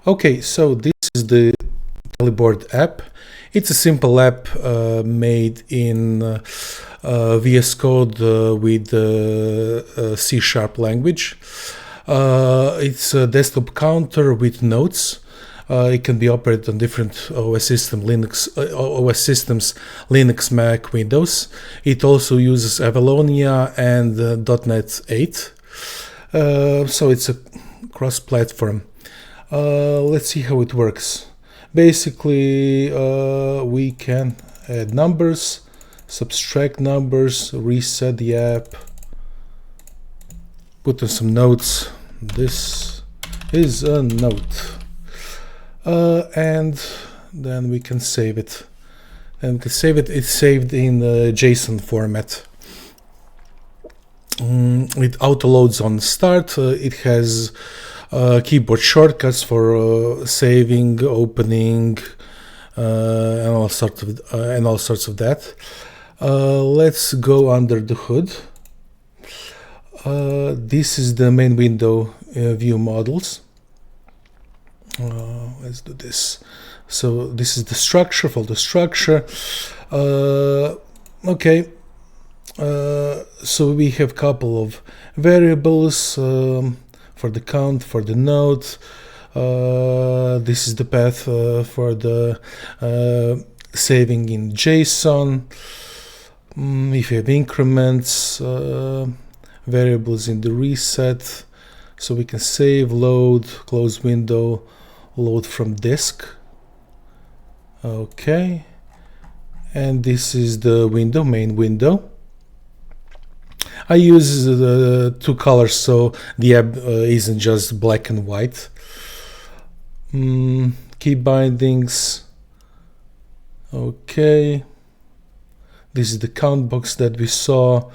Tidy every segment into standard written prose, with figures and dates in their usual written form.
Okay, so this is the TallyBoard app. It's a simple app made in VS Code with C# language. It's a desktop counter with nodes. It can be operated on different OS systems, Linux, Mac, Windows. It also uses Avalonia and .NET 8. So it's a cross-platform. Let's see how it works. Basically, we can add numbers, subtract numbers, reset the app, put in some notes. This is a note. And then we can save it. And we can save it. It's saved in JSON format. It auto loads on start. It has keyboard shortcuts for saving, opening, and all sorts of that. Let's go under the hood. This is the main window, view models. Let's do this. So this is the structure, folder structure. Okay. So we have a couple of variables for the count, for the node. This is the path for the saving in JSON. If you have increments, variables in the reset, so we can save, load, close window, load from disk. Okay, and this is the window, main window. I use two colors so the app isn't just black and white. Key bindings. Okay, this is the count box that we saw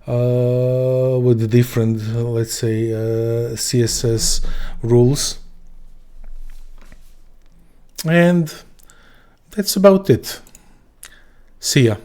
with the different, let's say, CSS rules. And that's about it. See ya.